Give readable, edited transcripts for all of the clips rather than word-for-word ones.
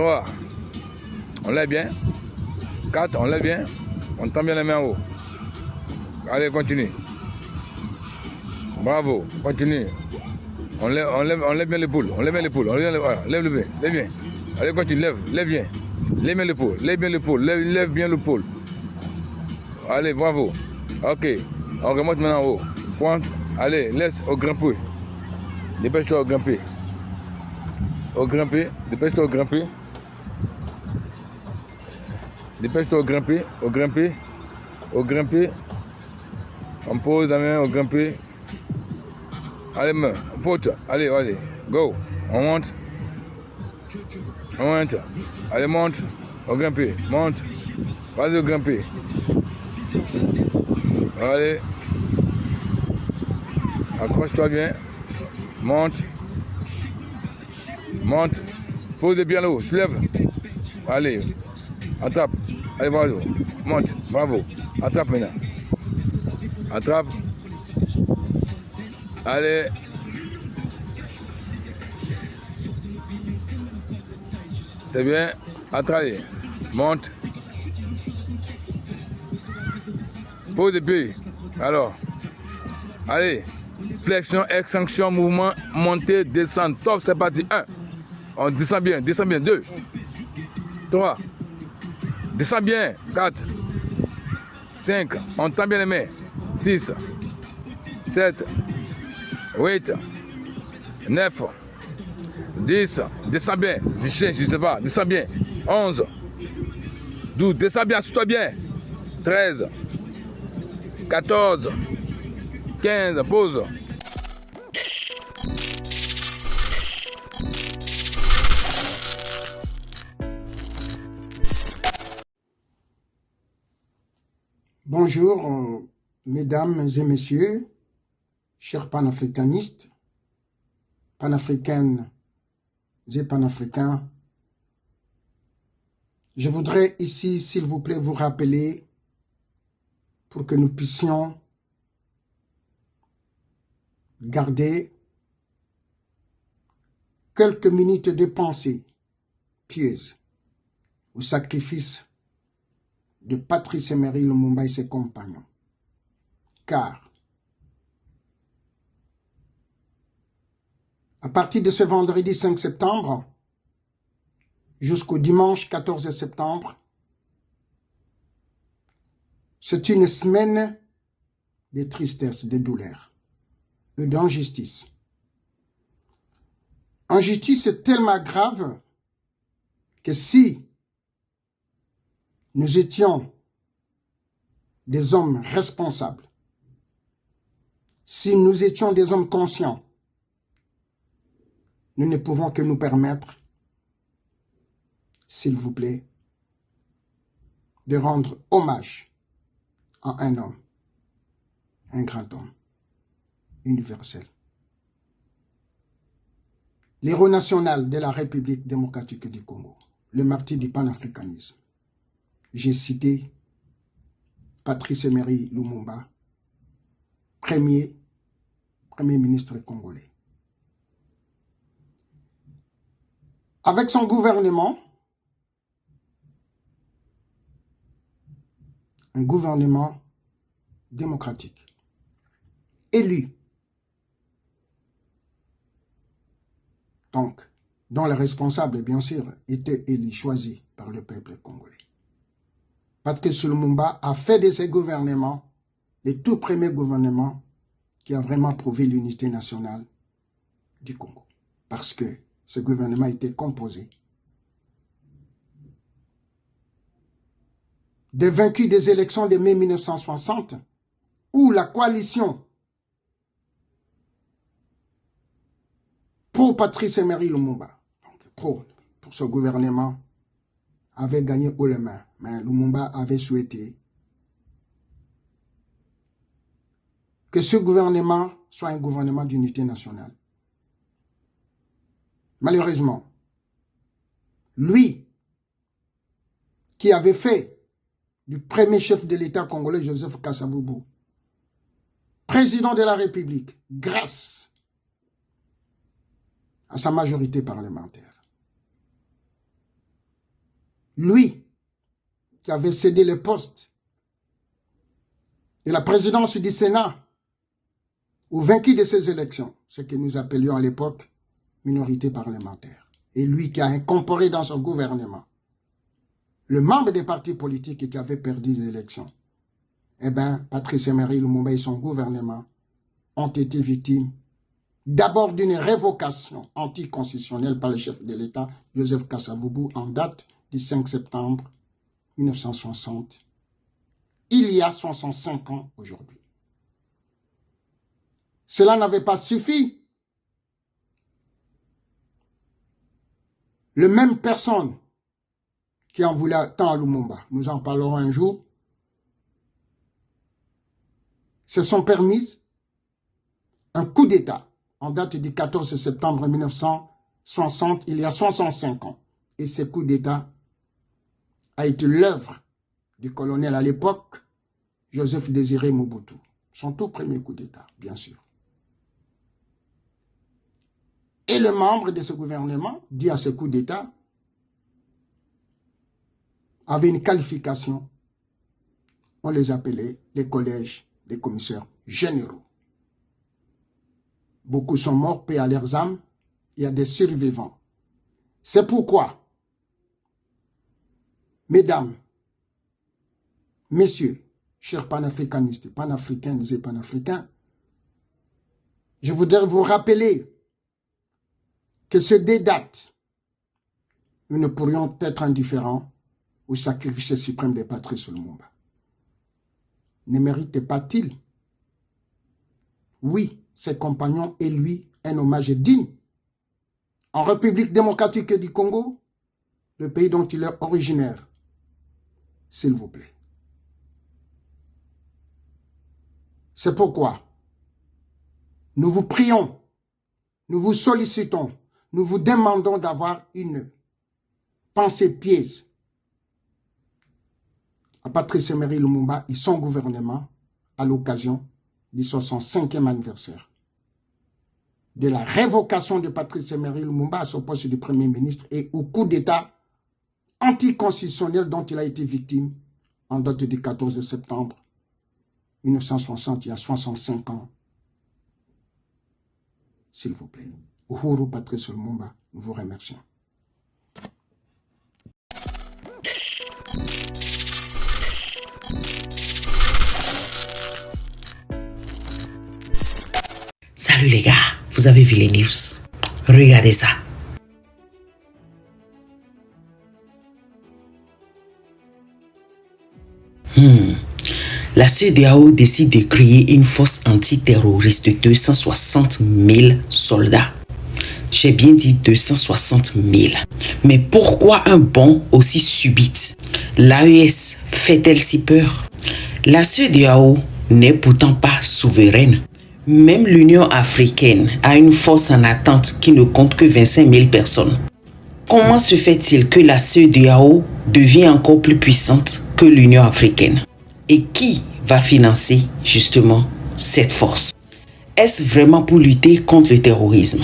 3. On lève bien. 4. On lève bien. On tend bien les mains en haut. Allez, continue. Bravo. Continue. On lève bien l'épaule. On lève bien l'épaule. Voilà. Lève le bien. Lève bien. Allez, continue. Lève bien. Lève bien l'épaule. Lève bien l'épaule. Lève bien l'épaule. Allez, bravo. Ok. On remonte maintenant en haut. Pointe. Allez, laisse au grimper. Dépêche-toi au grimper. Au grimper. Dépêche-toi au grimper. Dépêche-toi au grimper. Au grimper. Au grimper. On pose la main au grimper. Allez, main. On pote. Allez, allez. Go. On monte. On monte. Allez, monte. Au grimper. Monte. Vas-y au grimper. Allez. Accroche-toi bien. Monte. Monte. Pose bien là-haut. Se lève. Allez. Attrape. Allez, bravo. Monte. Bravo. Attrape maintenant. Attrape. Allez. C'est bien. Attrape. Monte. Pose des pieds. Alors. Allez. Flexion, extension, mouvement, montée, descente. Top, c'est parti. 1. On descend bien. Descend bien. 2. 3. Descend bien. 4. 5. On tend bien les mains. 6. 7. 8. 9. 10. Descend bien. Je sais pas. Descend bien. 11. 12. Descend bien. Assis-toi bien. 13. 14. 15. Pause. Bonjour, mesdames et messieurs, chers panafricanistes, panafricaines et panafricains. Je voudrais ici, s'il vous plaît, vous rappeler pour que nous puissions garder quelques minutes de pensée pieuse au sacrifice de Patrice Emery Lumumba et ses compagnons. Car, à partir de ce vendredi 5 septembre jusqu'au dimanche 14 septembre, c'est une semaine de tristesse, de douleur et d'injustice. Injustice est tellement grave que si nous étions des hommes responsables, si nous étions des hommes conscients, nous ne pouvons que nous permettre, s'il vous plaît, de rendre hommage à un homme, un grand homme, universel. L'héros national de la République démocratique du Congo, le martyr du panafricanisme. J'ai cité Patrice Emery Lumumba, premier ministre congolais. Avec son gouvernement, un gouvernement démocratique, élu, donc, dont les responsables, bien sûr, étaient élus, choisis par le peuple congolais. Patrice Lumumba a fait de ce gouvernement le tout premier gouvernement qui a vraiment prouvé l'unité nationale du Congo. Parce que ce gouvernement était composé des vaincus des élections de mai 1960, où la coalition pro-Patrice Emery Lumumba, donc pour ce gouvernement, avait gagné haut les mains. Mais Lumumba avait souhaité que ce gouvernement soit un gouvernement d'unité nationale. Malheureusement, lui, qui avait fait du premier chef de l'État congolais, Joseph Kasavubu, président de la République, grâce à sa majorité parlementaire, lui qui avait cédé le poste de la présidence du Sénat au vaincu de ces élections, ce que nous appelions à l'époque minorité parlementaire, et lui qui a incorporé dans son gouvernement le membre des partis politiques qui avait perdu les élections, eh bien, Patrice Emery Lumumba et son gouvernement ont été victimes d'abord d'une révocation anticonstitutionnelle par le chef de l'État, Joseph Kasavubu, en date du 5 septembre 1960. Il y a 65 ans aujourd'hui. Cela n'avait pas suffi. Les mêmes personnes qui en voulaient tant à Lumumba, nous en parlerons un jour, se sont permises un coup d'État en date du 14 septembre 1960, il y a 65 ans. Et ce coup d'État a été l'œuvre du colonel à l'époque, Joseph Désiré Mobutu. Son tout premier coup d'État, bien sûr. Et le membre de ce gouvernement, dit à ce coup d'État, avait une qualification. On les appelait les collèges des commissaires généraux. Beaucoup sont morts, paix à leurs âmes. Il y a des survivants. C'est pourquoi, mesdames, messieurs, chers panafricanistes, panafricaines et panafricains, je voudrais vous rappeler que ce date, nous ne pourrions être indifférents au sacrifice suprême de Patrice Lumumba. Ne mérite pas-il, oui, ses compagnons et lui, un hommage digne en République démocratique du Congo, le pays dont il est originaire, s'il vous plaît. C'est pourquoi nous vous prions, nous vous sollicitons, nous vous demandons d'avoir une pensée pièce à Patrice Emery Lumumba et son gouvernement à l'occasion du 65e anniversaire de la révocation de Patrice Emery Lumumba à son poste de Premier ministre et au coup d'État anticonstitutionnel dont il a été victime en date du 14 septembre 1960, il y a 65 ans. S'il vous plaît. Uhuru Patrice Lumumba, nous vous remercions. Salut les gars, vous avez vu les news? Regardez ça. La CEDEAO décide de créer une force antiterroriste de 260 000 soldats. J'ai bien dit 260 000. Mais pourquoi un bond aussi subit? L'AES fait-elle si peur? La CEDEAO n'est pourtant pas souveraine. Même l'Union africaine a une force en attente qui ne compte que 25 000 personnes. Comment se fait-il que la CEDEAO devient encore plus puissante que l'Union africaine? Et qui va financer justement cette force? Est-ce vraiment pour lutter contre le terrorisme?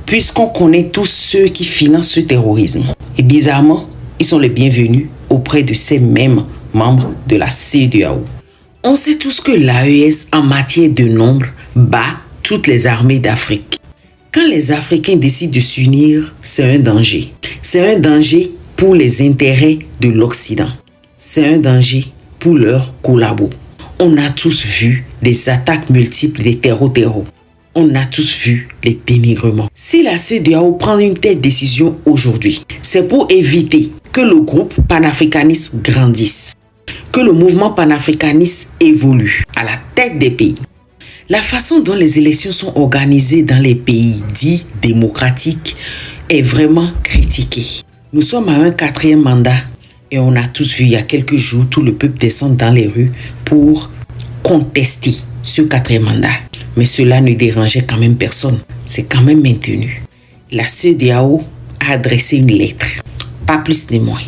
Puisqu'on connaît tous ceux qui financent ce terrorisme. Et bizarrement, ils sont les bienvenus auprès de ces mêmes membres de la CEDEAO. On sait tous que l'AES en matière de nombre bat toutes les armées d'Afrique. Quand les Africains décident de s'unir, c'est un danger. C'est un danger pour les intérêts de l'Occident. C'est un danger pour leurs collabos. On a tous vu des attaques multiples des terreaux. On a tous vu les dénigrements. Si la CEDEAO prend une telle décision aujourd'hui, c'est pour éviter que le groupe panafricaniste grandisse, que le mouvement panafricaniste évolue à la tête des pays. La façon dont les élections sont organisées dans les pays dits démocratiques est vraiment critiquée. Nous sommes à un 4e mandat et on a tous vu il y a quelques jours tout le peuple descendre dans les rues pour contester ce 4e mandat. Mais cela ne dérangeait quand même personne. C'est quand même maintenu. La CEDEAO a adressé une lettre, pas plus ni moins.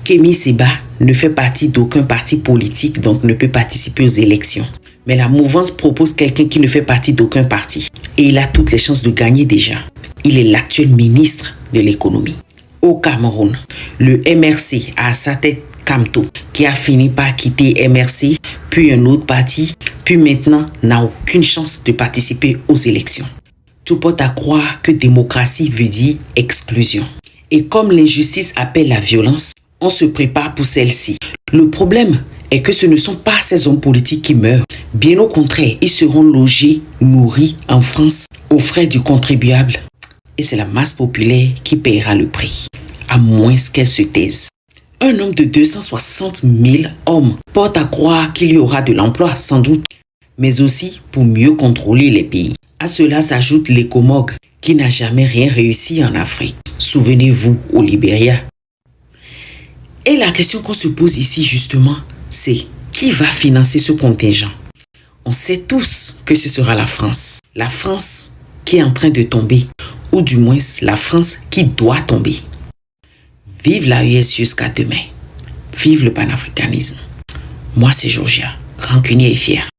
Kémy Séba ne fait partie d'aucun parti politique, donc ne peut participer aux élections. Mais la mouvance propose quelqu'un qui ne fait partie d'aucun parti. Et il a toutes les chances de gagner déjà. Il est l'actuel ministre de l'économie. au Cameroun. Le MRC a à sa tête Kamto, qui a fini par quitter MRC, puis un autre parti, puis maintenant n'a aucune chance de participer aux élections. Tout porte à croire que démocratie veut dire exclusion. Et comme l'injustice appelle la violence, on se prépare pour celle-ci. Le problème est que ce ne sont pas ces hommes politiques qui meurent. Bien au contraire, ils seront logés, nourris en France aux frais du contribuable. Et c'est la masse populaire qui paiera le prix, à moins qu'elle se taise. Un homme de 260 000 hommes porte à croire qu'il y aura de l'emploi, sans doute, mais aussi pour mieux contrôler les pays. À cela s'ajoute l'ECOMOG, qui n'a jamais rien réussi en Afrique. Souvenez-vous au Libéria. Et la question qu'on se pose ici justement, c'est qui va financer ce contingent? On sait tous que ce sera la France. La France qui est en train de tomber, ou du moins la France qui doit tomber. Vive la US jusqu'à demain. Vive le panafricanisme. Moi c'est Georgia, rancunier et fier.